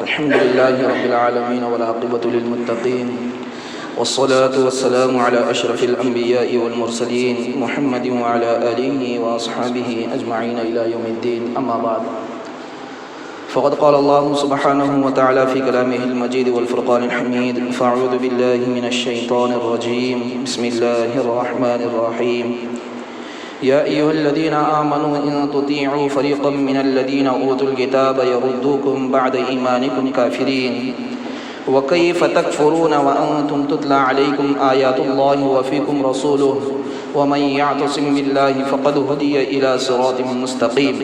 الحمد لله رب العالمين والعاقبة للمتقين والصلاة والسلام على أشرف الأنبياء والمرسلين محمد وعلى آله وأصحابه أجمعين إلى يوم الدين. أما بعد فقد قال الله سبحانه وتعالى في كلامه المجيد والفرقان الحميد: فأعوذ بالله من الشيطان الرجيم. بسم الله الرحمن الرحيم. يا أيها الذين آمنوا إن تطيعوا فريقا من الذين أوتوا الكتاب يردوكم بعد إيمانكم كافرين وكيف تكفرون وأنتم تتلى عليكم آيات الله وفيكم رسوله ومن يعتصم بالله فقد هدي إلى صراط مستقيم.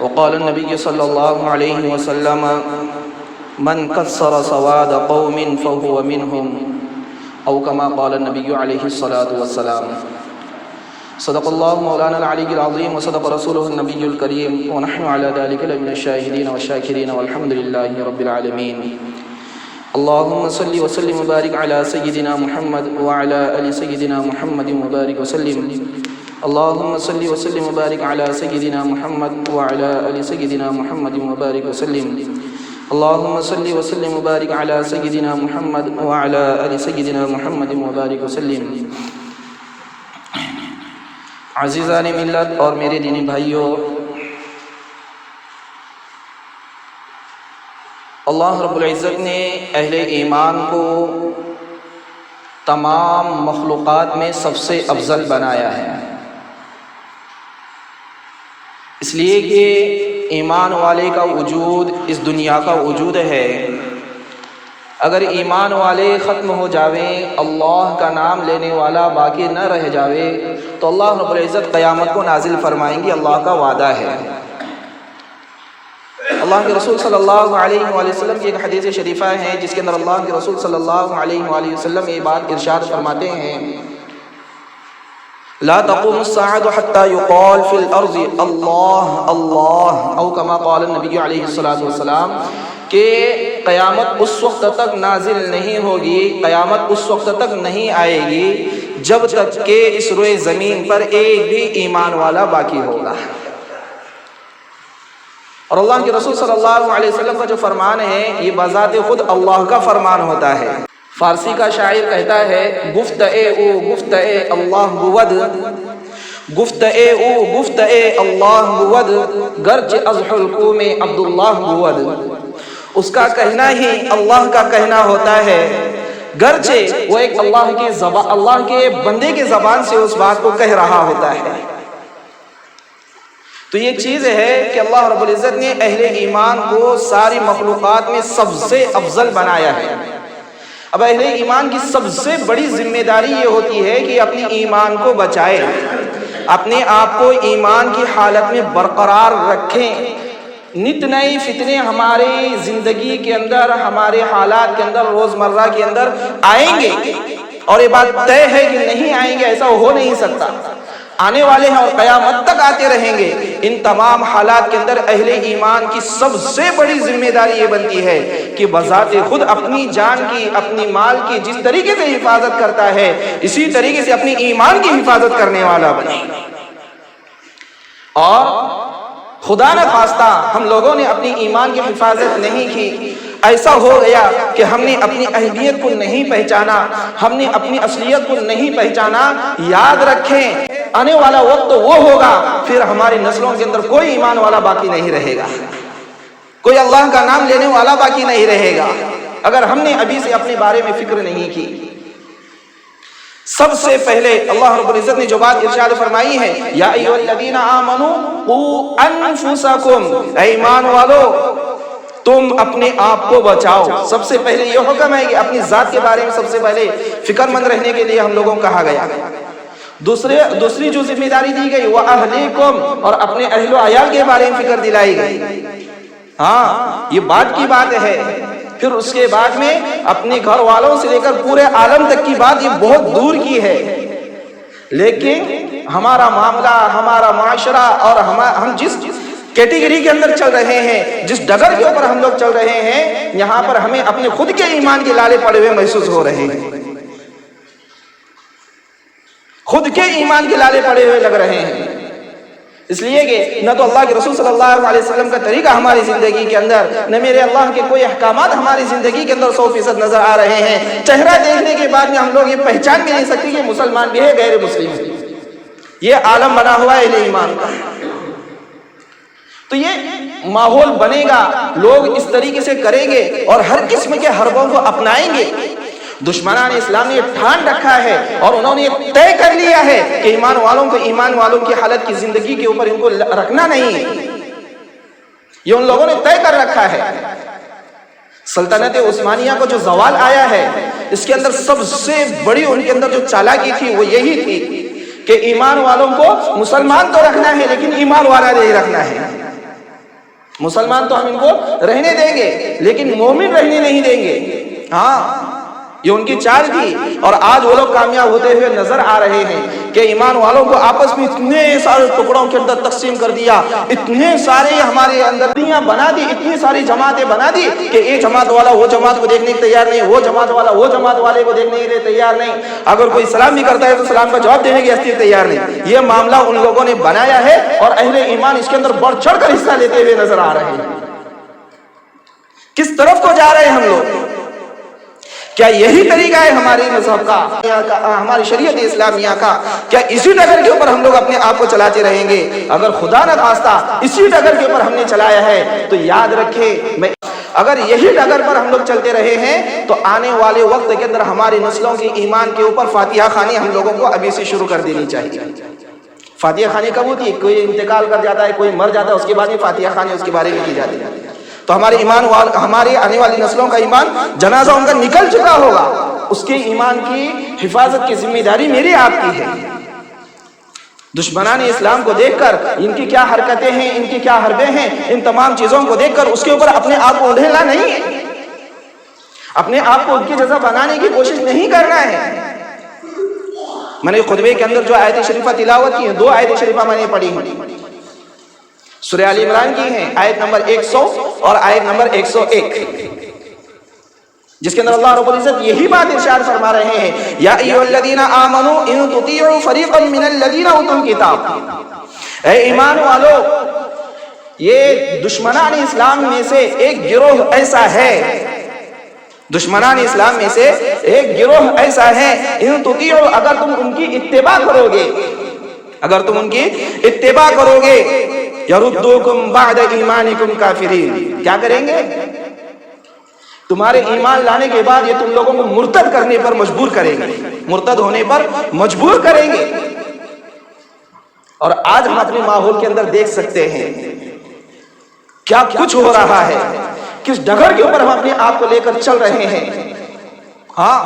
وقال النبي صلى الله عليه وسلم: من كسر سواد قوم فهو منهم، أو كما قال النبي عليه الصلاة والسلام. صدق الله مولانا العلي العظيم وصدق رسوله النبي الكريم ونحن على ذلك لمن الشاهدين والشاكرين والحمد لله رب العالمين. اللهم صل وسلم وبارك على سيدنا محمد وعلى آل سيدنا محمد وبارك وسلم. اللهم صل وسلم وبارك على سيدنا محمد وعلى آل سيدنا محمد وبارك وسلم. اللهم صل وسلم وبارك على سيدنا محمد وعلى آل سيدنا محمد وبارك وسلم. عزیزان ملت اور میرے دینی بھائیوں، اللہ رب العزت نے اہل ایمان کو تمام مخلوقات میں سب سے افضل بنایا ہے، اس لیے کہ ایمان والے کا وجود اس دنیا کا وجود ہے. اگر ایمان والے ختم ہو جاویں، اللہ کا نام لینے والا باقی نہ رہ جاوے، تو اللہ رب العزت قیامت کو نازل فرمائیں گے. اللہ کا وعدہ ہے. اللہ کے رسول صلی اللہ علیہ وآلہ وسلم کی ایک حدیث شریفہ ہے جس کے اندر اللہ کے رسول صلی اللہ علیہ وآلہ وسلم یہ بات ارشاد فرماتے ہیں: لا تقوم الساعة حتى يقال في الأرض الله الله، او كما قال النبی علیہ الصلاۃ والسلام، کہ قیامت اس وقت تک نازل نہیں ہوگی، قیامت اس وقت تک نہیں آئے گی جب تک کہ اس روئے زمین پر ایک بھی ایمان والا باقی ہوگا. اور اللہ کے رسول صلی اللہ علیہ وسلم کا جو فرمان ہے یہ بذات خود اللہ کا فرمان ہوتا ہے. فارسی کا شاعر کہتا ہے: گفت اے او گفت اے اللہ بود، گفت اے او گفت اے اللہ بود، گرچہ از حلقوم عبداللہ بود. اس کا کہنا ہی اللہ کا کہنا ہوتا ہے، گرچہ وہ ایک اللہ کے بندے کے زبان سے اس بات کو کہہ رہا ہوتا ہے. تو یہ ایک چیز ہے کہ اللہ رب العزت نے اہل ایمان کو ساری مخلوقات میں سب سے افضل بنایا ہے. اب اہل ایمان کی سب سے بڑی ذمہ داری یہ ہوتی ہے کہ اپنی ایمان کو بچائے، اپنے آپ کو ایمان کی حالت میں برقرار رکھیں. نت نئے فتنے ہماری زندگی کے اندر، ہمارے حالات کے اندر، روزمرہ کے اندر آئیں گے، اور یہ بات طے ہے کہ نہیں آئیں گے، ایسا ہو نہیں سکتا. آنے والے ہیں اور قیامت تک آتے رہیں گے. ان تمام حالات کے اندر اہل ایمان کی سب سے بڑی ذمہ داری یہ بنتی ہے کہ بذات خود اپنی جان کی، اپنی مال کی جس طریقے سے حفاظت کرتا ہے اسی طریقے سے اپنی ایمان کی حفاظت کرنے والا بنے. اور خدا نہ خواستہ ہم لوگوں نے اپنی ایمان کی حفاظت نہیں کی، ایسا ہو گیا کہ ہم نے اپنی اہلیت کو نہیں پہچانا، ہم نے اپنی اصلیت کو نہیں پہچانا. یاد رکھیں آنے والا وقت وہ ہوگا پھر ہماری نسلوں کے اندر کوئی ایمان والا باقی نہیں رہے گا، کوئی اللہ کا نام لینے والا باقی نہیں رہے گا اگر ہم نے ابھی سے اپنے بارے میں فکر نہیں کی. سب سے پہلے اللہ رب العزت نے جو بات ارشاد فرمائی ہے: یا ایھا الذین آمنوا قوا انفسکم، اے ایمان والو تم اپنے آپ کو بچاؤ. سب سے پہلے یہ حکم ہے کہ اپنی ذات کے بارے میں سب سے پہلے فکر مند رہنے کے لیے ہم لوگوں کو کہا گیا. دوسری جو ذمہ داری دی گئی وہ اہلیکم، اور اپنے اہل و عیال کے بارے میں فکر دلائی گئی. ہاں یہ بات کی بات ہے. پھر اس کے بعد میں اپنے گھر والوں سے لے کر پورے عالم تک کی بات، یہ بہت دور کی ہے. لیکن ہمارا معاملہ، ہمارا معاشرہ اور ہم جس کیٹیگری کے اندر چل رہے ہیں، جس ڈگر کے اوپر ہم لوگ چل رہے ہیں، یہاں پر ہمیں اپنے خود کے ایمان کے لالے پڑے ہوئے محسوس ہو رہے ہیں، خود کے ایمان کے لالے پڑے ہوئے لگ رہے ہیں. اس لیے کہ نہ تو اللہ کے رسول صلی اللہ علیہ وسلم کا طریقہ ہماری زندگی کے اندر، نہ میرے اللہ کے کوئی احکامات ہماری زندگی کے اندر 100% نظر آ رہے ہیں۔ چہرہ دیکھنے کے بعد میں ہم لوگ یہ پہچان بھی نہیں سکتے کہ مسلمان بھی ہے غیر مسلم ہے۔ یہ عالم بنا ہوا ہے اہل ایمان کا۔ تو یہ ماحول بنے گا، لوگ اس طریقے سے کریں گے اور ہر قسم کے حربوں کو اپنائیں گے۔ دشمنان اسلام نے ٹھان رکھا ہے اور انہوں نے طے کر لیا ہے کہ ایمان والوں کو ایمان والوں کی حالت کی زندگی کے اوپر ان کو رکھنا نہیں ہے۔ یہ ان لوگوں نے طے کر رکھا ہے۔ سلطنت عثمانیہ کو جو زوال آیا ہے، اس کے اندر سب سے بڑی ان کے اندر جو چالاکی تھی وہ یہی تھی کہ ایمان والوں کو مسلمان تو رکھنا ہے لیکن ایمان والا نہیں رکھنا ہے۔ مسلمان تو ہم ان کو رہنے دیں گے لیکن مومن رہنے نہیں دیں گے۔ ہاں، یہ ان کی چال تھی اور آج وہ لوگ کامیاب ہوتے ہوئے نظر آ رہے ہیں کہ ایمان والوں کو آپس میں اتنے سارے ٹکڑوں کے اندر تقسیم کر دیا، اتنے سارے ہمارے اندر دنیا بنا دی، اتنی ساری جماعتیں بنا دی کہ ایک جماعت والا وہ جماعت کو دیکھنے کے تیار نہیں، وہ جماعت والا وہ جماعت والے کو دیکھنے کے لیے تیار نہیں، اگر کوئی سلام بھی کرتا ہے تو سلام کا جواب دینے کے لیے تیار نہیں۔ یہ معاملہ ان لوگوں نے بنایا ہے اور اہل ایمان اس کے اندر بڑھ چڑھ کر حصہ لیتے ہوئے نظر آ رہے ہیں۔ کس طرف کو جا رہے ہیں ہم لوگ؟ کیا یہی طریقہ ہے ہماری مذہب کا، ہماری شریعت اسلامیہ کا؟ کیا اسی ڈگر کے اوپر ہم لوگ اپنے آپ کو چلاتے رہیں گے؟ اگر خدا نہ خواستہ اسی ڈگر کے اوپر ہم نے چلایا ہے تو یاد رکھیں، اگر یہی ڈگر پر ہم لوگ چلتے رہے ہیں تو آنے والے وقت کے اندر ہماری نسلوں کی ایمان کے اوپر فاتحہ خوانی ہم لوگوں کو ابھی سے شروع کر دینی چاہیے۔ فاتحہ خوانی کب ہوتی ہے؟ کوئی انتقال کر جاتا ہے، کوئی مر جاتا ہے، اس کے بعد میں فاتحہ خوانی اس کے بارے میں کی جاتی ہے۔ تو ہمارے ایمان ہماری آنے والی نسلوں کا ایمان، جنازہ ان کا نکل چکا ہوگا، اس کے ایمان کی حفاظت کی ذمہ داری میری آپ کی ہے۔ دشمنان اسلام کو دیکھ کر ان کی کیا حرکتیں ہیں، ان کی کیا حربیں ہیں، ان تمام چیزوں کو دیکھ کر اس کے اوپر اپنے آپ کو اڑھیلا نہیں ہے، اپنے آپ کو ان کی جزا بنانے کی کوشش نہیں کرنا ہے۔ میں نے خطبے کے اندر جو آیت شریفہ تلاوت کی ہیں، 2 آیت شریفہ میں نے پڑھی ہیں، سورہ آل عمران کی ہیں، آیت نمبر 100 اور آیت نمبر 101، جس کے اندر اللہ رب العزت یہی بات ارشاد فرما رہے ہیں، یا ایھا الذین آمنوا ان تطیعوا فریقا من الذین اوتوا الکتاب۔ اے ایمان والو، یہ دشمنان اسلام میں سے ایک گروہ ایسا ہے، دشمنان اسلام میں سے ایک گروہ ایسا ہے، ان تطیعوا، اگر تم ان کی اتباع کرو گے، اگر تم ان کی اتباع کرو گے، یردوکم بعد ایمانکم کافرین، کیا کریں گے؟ تمہارے ایمان لانے کے بعد یہ تم لوگوں کو مرتد کرنے پر مجبور کریں گے، مرتد ہونے پر مجبور کریں گے۔ اور آج ہم اپنے ماحول کے اندر دیکھ سکتے ہیں کیا کچھ ہو رہا ہے، کس ڈگر کے اوپر ہم اپنے آپ کو لے کر چل رہے ہیں۔ ہاں،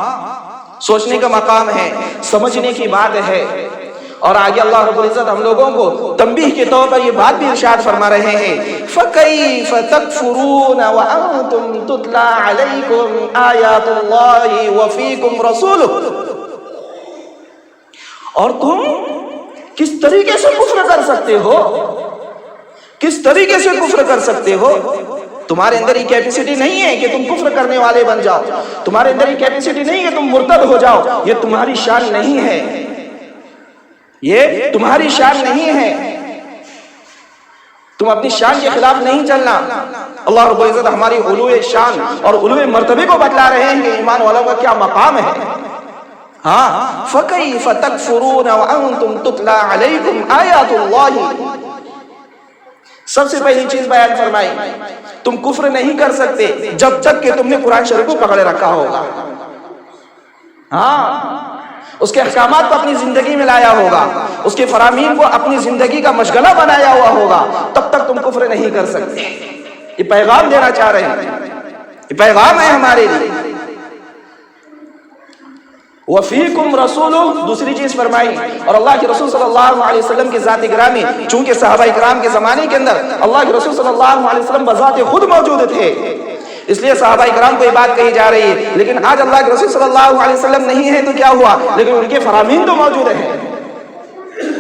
سوچنے کا مقام ہے، سمجھنے کی بات ہے۔ اور آگے اللہ رب العزت ہم لوگوں کو تنبیہ کے طور پر یہ بات بھی ارشاد فرما رہے ہیں، فَكَيْفَ تَكْفُرُونَ وَأَنْتُمْ تُتْلَى عَلَيْكُمْ آيَاتُ اللَّهِ وَفِيكُمْ رَسُولُهُ، اور تم کس طریقے سے کفر کر سکتے ہو، کس طریقے سے کفر کر سکتے ہو؟ تمہارے اندر یہ کیپیسٹی نہیں ہے کہ تم کفر کرنے والے بن جاؤ، تمہارے اندر یہ کیپیسٹی نہیں ہے کہ تم مرتد ہو جاؤ، یہ تمہاری شان نہیں ہے، یہ تمہاری شان نہیں ہے، تم اپنی شان کے خلاف نہیں چلنا۔ اللہ رب العزت ہماری علو شان اور علو مرتبے کو بتلا رہے ہیں کہ ایمان والوں کا کیا مقام ہے۔ ہاں، فَكَيْفَ تَكْفُرُونَ وَأَنْتُمْ تُتْلَى عَلَيْكُمْ آيَاتُ اللَّهِ۔ سب سے پہلی چیز بیان فرمائی، تم کفر نہیں کر سکتے جب تک کہ تم نے قرآن شریف کو پکڑے رکھا ہوگا۔ ہاں، اس کے احکامات کو اپنی زندگی میں لایا ہوگا، اس کے فرامین کو اپنی زندگی کا مشغلہ بنایا ہوا ہوگا، تب تک تم کفر نہیں کر سکتے۔ یہ پیغام دینا چاہ رہے ہیں، یہ پیغام ہے ہمارے لیے۔ وَفِيكُمْ رَسُولُهُ، دوسری چیز فرمائی، اور اللہ کے رسول صلی اللہ علیہ وسلم کی ذات گرامی، چونکہ صحابہ کرام کے زمانے کے اندر اللہ کے رسول صلی اللہ علیہ وسلم بذات خود موجود تھے، اس لیے صحابہ کرام کو یہ بات کہی جا رہی ہے۔ لیکن آج اللہ کے رسول صلی اللہ علیہ وسلم نہیں ہے تو کیا ہوا، لیکن ان کے فرامین تو موجود ہیں،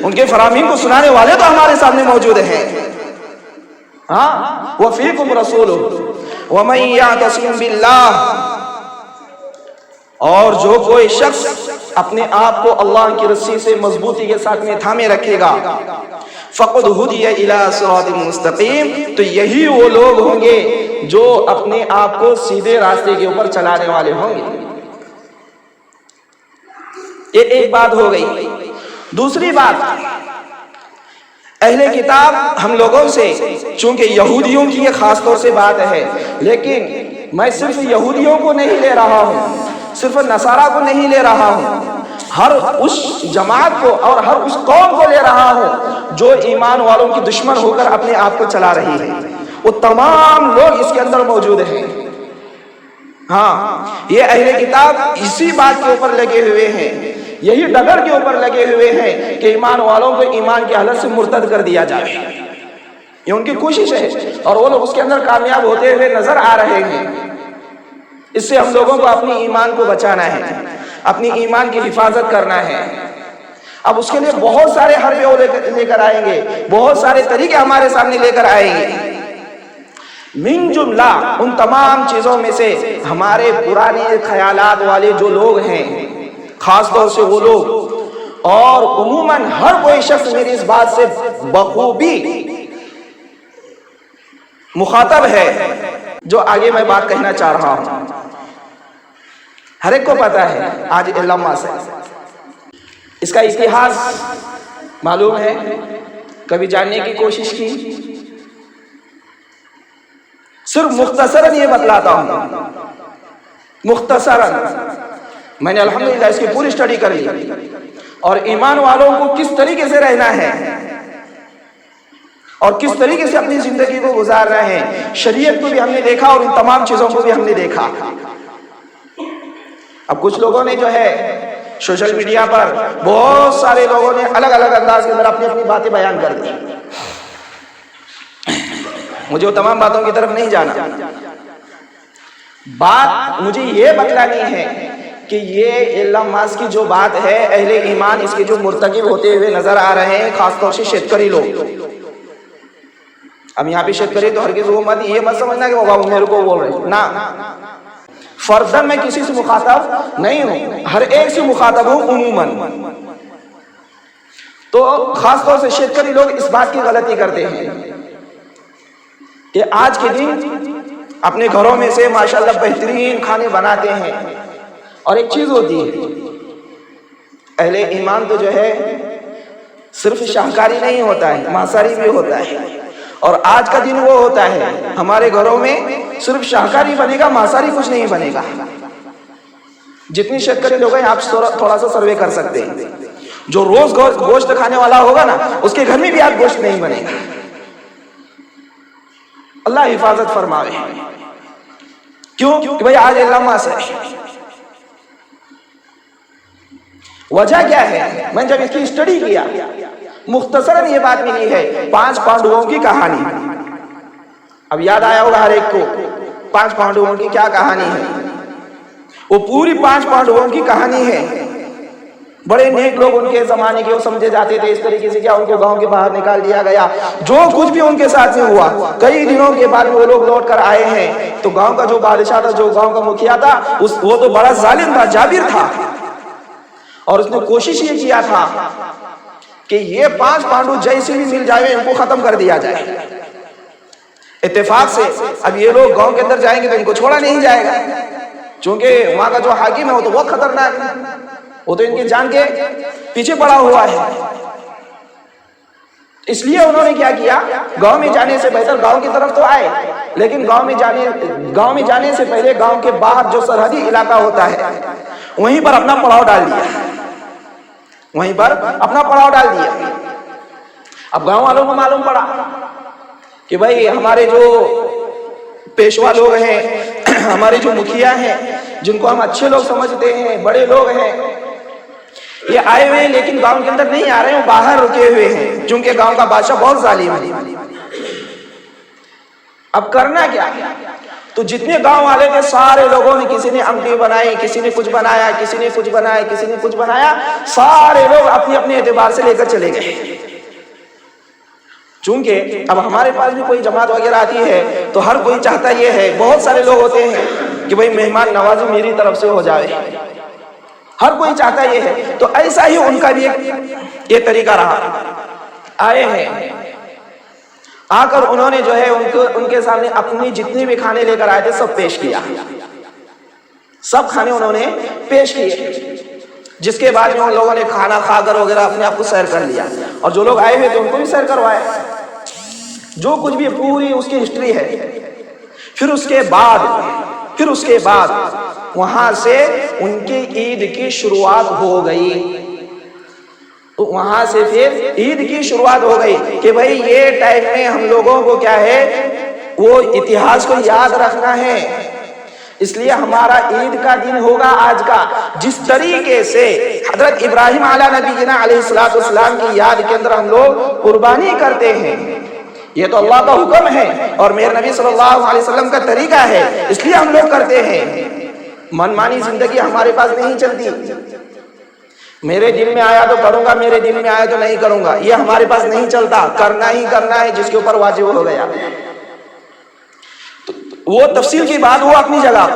ان کے فرامین کو سنانے والے تو ہمارے سامنے موجود ہیں۔ ہاں، وَفِيكُمْ رَسُولُهُ وَمَن يَعْتَصِم بِاللَّهِ، اور جو کوئی شخص اپنے آپ کو اللہ کی رسی سے مضبوطی کے ساتھ میں تھامے رکھے گا، فقد ہدی الی صراط مستقیم، تو یہی وہ لوگ ہوں گے جو اپنے آپ کو سیدھے راستے کے اوپر چلانے والے ہوں گے۔ یہ ایک بات ہو گئی۔ دوسری بات، اہل کتاب ہم لوگوں سے، چونکہ یہودیوں کی یہ خاص طور سے بات ہے، لیکن میں صرف یہودیوں کو نہیں لے رہا ہوں، صرف نصارہ کو نہیں لے رہا ہوں، ہر اس جماعت کو اور ہر اس قوم کو لے رہا ہوں جو ایمان والوں کی دشمن ہو کر اپنے آپ کو چلا رہی ہے، وہ تمام لوگ اس کے اندر موجود ہیں۔ ہاں، یہ اہل کتاب اسی بات کے اوپر لگے ہوئے ہیں، یہی ڈگر کے اوپر لگے ہوئے ہیں کہ ایمان والوں کو ایمان کی حالت سے مرتد کر دیا جائے، یہ ان کی کوشش ہے، اور وہ لوگ اس کے اندر کامیاب ہوتے ہوئے نظر آ رہے ہیں۔ اس سے ہم لوگوں کو اپنی ایمان کو بچانا ہے، اپنی ایمان کی حفاظت کرنا ہے۔ اب اس کے لیے بہت سارے حربے وہ لے کر آئیں گے، بہت سارے طریقے ہمارے سامنے لے کر آئیں گے۔ من جملہ ان تمام چیزوں میں سے ہمارے پرانے خیالات والے جو لوگ ہیں، خاص طور سے وہ لوگ، اور عموماً ہر کوئی شخص میری اس بات سے بخوبی مخاطب ہے جو آگے میں بات کہنا چاہ رہا ہوں۔ ہر ایک کو پتا ہے آج ایلن ماسک، اس کا اتہاس معلوم ہے، کبھی جاننے کی کوشش کی؟ صرف مختصراً یہ بتلاتا ہوں، مختصراً میں نے الحمدللہ اس کی پوری اسٹڈی کر لی، اور ایمان والوں کو کس طریقے سے رہنا ہے اور کس طریقے سے اپنی زندگی کو گزارنا ہے، شریعت کو بھی ہم نے دیکھا اور ان تمام چیزوں کو بھی ہم نے دیکھا۔ اب کچھ لوگوں نے جو ہے سوشل میڈیا پر، بہت سارے لوگوں نے الگ الگ انداز کے اندر اپنی اپنی باتیں بیان کر دی، مجھے وہ تمام باتوں کی طرف نہیں جانا۔ بات مجھے یہ بتلانی ہے کہ یہ ایلن ماسک کی جو بات ہے، اہل ایمان اس کے جو مرتکب ہوتے ہوئے نظر آ رہے ہیں، خاص طور سے شیتکری لوگ۔ اب یہاں پہ شیتکری تو ہرگز وہ مت یہ مت سمجھنا کہ وہ میرے کو بول رہے نا، فرداً میں کسی سے مخاطب نہیں ہوں، ہر ایک سے مخاطب ہوں عموماً۔ تو خاص طور سے شیتکری لوگ اس بات کی غلطی کرتے ہیں کہ آج کے دن اپنے گھروں میں سے ماشاءاللہ بہترین کھانے بناتے ہیں، اور ایک چیز ہوتی ہے، اہل ایمان تو جو ہے صرف شاہکاری نہیں ہوتا ہے، مانساری بھی ہوتا ہے، اور آج کا دن وہ ہوتا ہے ہمارے گھروں میں صرف شاہکاری بنے گا، مانساری کچھ نہیں بنے گا۔ جتنی شیتکری لوگ ہیں آپ تھوڑا سا سروے کر سکتے ہیں، جو روز گوشت کھانے والا ہوگا نا، اس کے گھر میں بھی آج گوشت نہیں بنے گا۔ اللہ حفاظت فرمائے۔ کیوں کہ بھئی آج ایلن ماسک ہے۔ وجہ کیا ہے؟ میں جب اس کی اسٹڈی کیا، مختصراً یہ بات ملی ہے 5 پانڈووں کی کہانی۔ اب یاد آیا ہوگا ہر ایک کو 5 پانڈووں کی کیا کہانی ہے۔ وہ پوری 5 پانڈووں کی کہانی ہے۔ بڑے نیک لوگ ان کے زمانے کے وہ سمجھے جاتے تھے، اس طریقے سے کیا ان کو گاؤں کے باہر نکال دیا گیا، جو کچھ بھی ان کے ساتھ میں ہوا، کئی دنوں کے بعد وہ لوگ لوٹ کر آئے ہیں، تو گاؤں کا جو بادشاہ تھا، جو گاؤں کا مکھیا تھا، وہ تو بڑا ظالم تھا، جابر تھا، اور اس نے کوشش یہ کیا تھا کہ یہ 5 پانڈو جیسے بھی مل جائے ان کو ختم کر دیا جائے۔ اتفاق سے اب یہ لوگ گاؤں کے اندر جائیں گے تو ان کو چھوڑا نہیں جائے گا، چونکہ وہاں کا جو حاکم ہے وہ تو بہت خطرناک ہے، وہ تو ان کی جان کے پیچھے پڑا ہوا ہے۔ اس لیے انہوں نے کیا کیا، گاؤں میں جانے سے بہتر گاؤں کی طرف تو آئے، لیکن گاؤں میں جانے سے پہلے گاؤں کے باہر جو سرحدی علاقہ ہوتا ہے وہیں پر اپنا پڑاؤ ڈال دیا، وہیں پر اپنا پڑاؤ ڈال دیا۔ اب گاؤں والوں کو معلوم پڑا کہ بھائی ہمارے جو پیشوا لوگ ہیں، ہمارے جو مکھیا ہیں، جن کو ہم اچھے لوگ سمجھتے ہیں، بڑے لوگ ہیں، یہ آئے ہوئے ہیں، لیکن گاؤں کے اندر نہیں آ رہے ہیں، وہ باہر رکے ہوئے ہیں، چونکہ گاؤں کا بادشاہ بہت ظالم ہے۔ اب کرنا کیا؟ تو جتنے گاؤں والے تھے سارے لوگوں نے، کسی نے انگٹی بنائی، کسی نے کچھ بنایا، کسی نے کچھ بنایا، کسی نے کچھ بنایا، سارے لوگ اپنے اپنے اعتبار سے لے کر چلے گئے۔ چونکہ اب ہمارے پاس بھی کوئی جماعت وغیرہ آتی ہے تو ہر کوئی چاہتا یہ ہے، بہت سارے لوگ ہوتے ہیں کہ بھئی مہمان نوازی میری طرف سے ہو جائے، ہر کوئی چاہتا یہ ہے، تو ایسا ہی ان کا بھی ایک یہ طریقہ رہا۔ آئے ہیں، آ کر انہوں نے جو ہے ان کے سامنے اپنی جتنی بھی کھانے لے کر آئے تھے سب پیش کیا، سب کھانے انہوں نے پیش کیے، جس کے بعد میں ان لوگوں نے کھانا کھا کر وغیرہ اپنے آپ کو سیر کر لیا، اور جو لوگ آئے ہوئے تھے ان کو بھی سیر کروائے، جو کچھ بھی پوری اس کی ہسٹری ہے۔ پھر اس کے بعد وہاں سے ان کی عید کی شروعات ہو گئی، وہاں سے پھر عید کی شروعات ہو گئی کہ بھئی یہ ٹائم میں ہم لوگوں کو کیا ہے، وہ اتہاس کو یاد رکھنا ہے، اس لیے ہمارا عید کا دن ہوگا آج کا۔ جس طریقے سے حضرت ابراہیم علیہ نبینا علیہ السلام کی یاد کے اندر ہم لوگ قربانی کرتے ہیں، یہ تو اللہ کا حکم ہے اور میرے نبی صلی اللہ علیہ وسلم کا طریقہ ہے، اس لیے ہم لوگ کرتے ہیں۔ منمانی زندگی ہمارے پاس نہیں چلتی، میرے دل میں آیا تو کروں گا، میرے دل میں آیا تو نہیں کروں گا، یہ ہمارے پاس نہیں چلتا، کرنا ہی کرنا ہے جس کے اوپر واجب ہو گیا۔ وہ تفصیل کی بات وہ اپنی جگہ،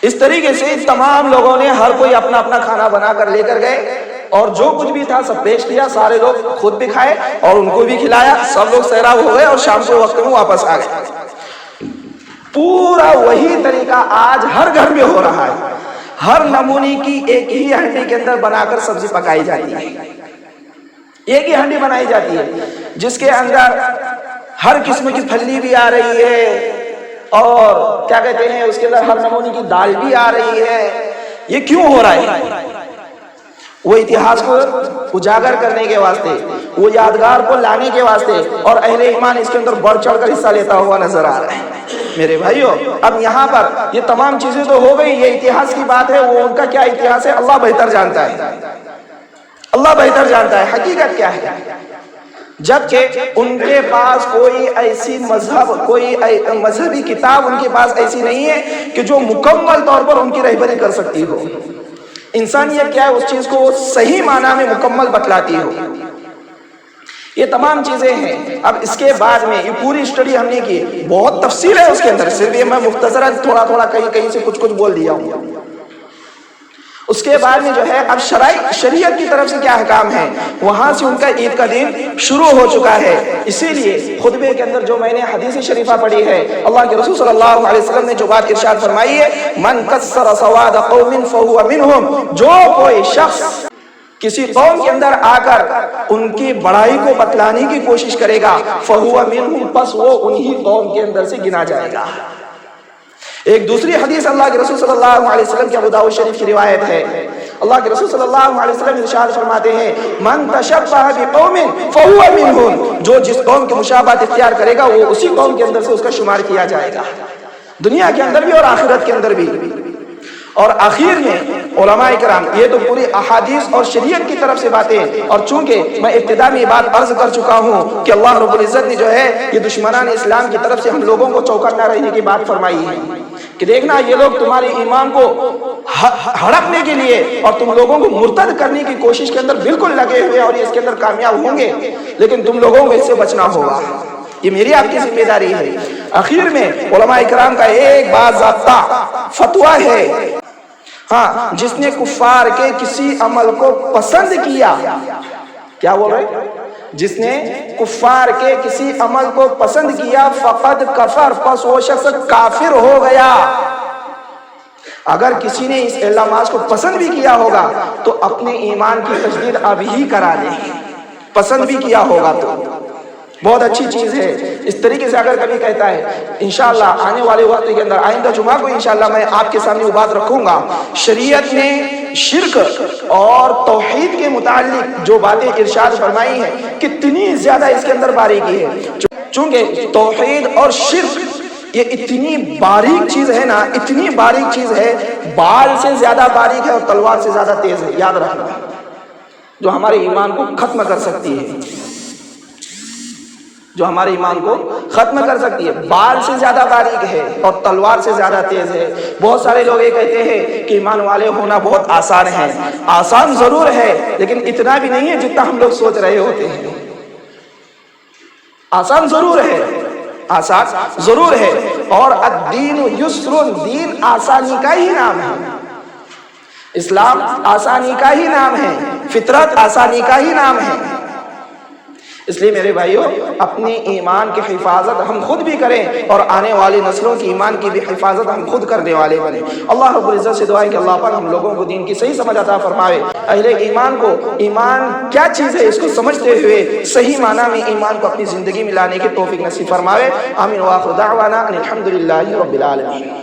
اس طریقے سے تمام لوگوں نے ہر کوئی اپنا اپنا کھانا بنا کر لے کر گئے، اور جو کچھ بھی تھا سب پیش کیا، سارے لوگ خود بھی کھائے اور ان کو بھی کھلایا، سب لوگ سیراب ہو گئے اور شام کے وقت میں واپس آ گئے۔ پورا وہی طریقہ آج ہر گھر میں ہو رہا ہے، ہر نمونے کی ایک ہی ہنڈی کے اندر بنا کر سبزی پکائی جاتی ہے، ایک ہی ہنڈی بنائی جاتی ہے جس کے اندر ہر قسم کی پھلی بھی آ رہی ہے، اور کیا کہتے ہیں اس کے اندر ہر نمونے کی دال بھی آ رہی ہے۔ یہ کیوں ہو رہا ہے؟ وہ اتہاس کو اجاگر کرنے کے واسطے، وہ یادگار کو لانے کے واسطے، اور اہل ایمان اس کے اندر بڑھ چڑھ کر حصہ لیتا ہوا نظر آ رہا ہے۔ میرے بھائیو، اب یہاں پر یہ تمام چیزیں تو ہو گئی، یہ اتہاس کی بات ہے، وہ ان کا کیا اتہاس ہے اللہ بہتر جانتا ہے، اللہ بہتر جانتا ہے حقیقت کیا ہے۔ جبکہ ان کے پاس کوئی ایسی کوئی مذہبی کتاب ان کے پاس ایسی نہیں ہے کہ جو مکمل طور پر ان کی رہبری کر سکتی ہو، انسانیت کیا ہے اس چیز کو صحیح معنی میں مکمل بتلاتی ہو۔ یہ تمام چیزیں ہیں۔ اب اس کے بعد میں یہ پوری اسٹڈی ہم نے کی، بہت تفصیل ہے اس کے اندر، صرف یہ میں مختصراً تھوڑا تھوڑا کہیں سے کچھ بول دیا ہوں۔ اس کے بعد میں جو ہے اب شریعت کی طرف سے کیا احکام ہے، وہاں سے ان کا عید کا دن شروع ہو چکا ہے۔ اسی لیے خطبے کے اندر جو میں نے حدیث شریفہ پڑھی ہے، اللہ کے رسول صلی اللہ علیہ وسلم نے جو بات ارشاد فرمائی ہے، من کسر سواد قوم فہو منہم، جو کوئی شخص کسی قوم کے اندر آ کر ان کی بڑائی کو بتلانے کی کوشش کرے گا، فہو منہم، پس وہ انہی قوم کے اندر سے گنا جائے گا۔ ایک دوسری حدیث اللہ کے رسول صلی اللہ علیہ وسلم کی ابو داؤد شریف کی روایت ہے، اللہ کے رسول صلی اللہ علیہ وسلم ارشاد فرماتے ہیں، من تشبہ بقوم فہو منہم، جو جس قوم کی مشابہت اختیار کرے گا وہ اسی قوم کے اندر سے اس کا شمار کیا جائے گا، دنیا کے اندر بھی اور آخرت کے اندر بھی۔ اور آخر میں علماء کرام، یہ تو پوری احادیث اور شریعت کی طرف سے باتیں، اور چونکہ میں ابتدا میں یہ بات عرض کر چکا ہوں کہ اللہ رب العزت نے جو ہے یہ دشمنان اسلام کی طرف سے ہم لوگوں کو چوکنا رہنے کی بات فرمائی ہے کہ دیکھنا یہ لوگ تمہارے ایمان کو ہڑپنے کے لیے اور تم لوگوں کو مرتد کرنے کی کوشش کے اندر بالکل لگے ہوئے، اور یہ اس کے اندر کامیاب ہوں گے، لیکن تم لوگوں کو اس سے بچنا ہوگا، یہ میری آپ کی ذمہ داری ہے۔ آخر میں علماء کرام کا ایک باضابطہ فتویٰ ہے، ہاں، جس نے کفار کے کسی عمل کو پسند کیا، کیا بول رہے؟ جس نے کفار کے کسی عمل کو پسند کیا، فقد کفر، پس وہ شخص کافر ہو گیا۔ اگر کسی نے اس اعلامیہ کو پسند بھی کیا ہوگا تو اپنے ایمان کی تجدید اب ہی کرا دے، پسند بھی کیا ہوگا تو بہت اچھی چیز ہے۔ اس طریقے سے اگر کبھی کہتا ہے، انشاءاللہ آنے والے وقت کے اندر آئندہ جمعہ کو انشاءاللہ میں آپ کے سامنے وہ بات رکھوں گا، شریعت نے شرک اور توحید کے متعلق جو باتیں ارشاد فرمائی ہیں کتنی زیادہ اس کے اندر باریکی ہے، چونکہ توحید اور شرک یہ اتنی باریک چیز ہے نا، اتنی باریک چیز ہے، بال سے زیادہ باریک ہے اور تلوار سے زیادہ تیز ہے، یاد رکھنا، جو ہمارے ایمان کو ختم کر سکتی ہے، جو ہمارے ایمان کو ختم کر سکتی ہے، بال سے زیادہ باریک ہے اور تلوار سے زیادہ تیز ہے۔ بہت سارے لوگ یہ کہتے ہیں کہ ایمان والے ہونا بہت آسان ہے، آسان ضرور ہے لیکن اتنا بھی نہیں ہے جتنا ہم لوگ سوچ رہے ہوتے ہیں۔ آسان ضرور ہے، آسان ضرور ہے، اور الدین یسر، دین آسانی کا ہی نام ہے، اسلام آسانی کا ہی نام ہے، فطرت آسانی کا ہی نام ہے۔ اس لیے میرے بھائیوں اپنے ایمان کی حفاظت ہم خود بھی کریں اور آنے والی نسلوں کی ایمان کی بھی حفاظت ہم خود کرنے والے بنیں۔ اللہ رب العزت سے دعا ہے کہ اللہ پاک ہم لوگوں کو دین کی صحیح سمجھ عطا فرمائے، اہل ایمان کو ایمان کیا چیز ہے اس کو سمجھتے ہوئے صحیح معنی میں ایمان کو اپنی زندگی میں لانے کی توفیق نصیب فرمائے۔ آمین وآخر دعوانا ان الحمد للہ رب العالمین۔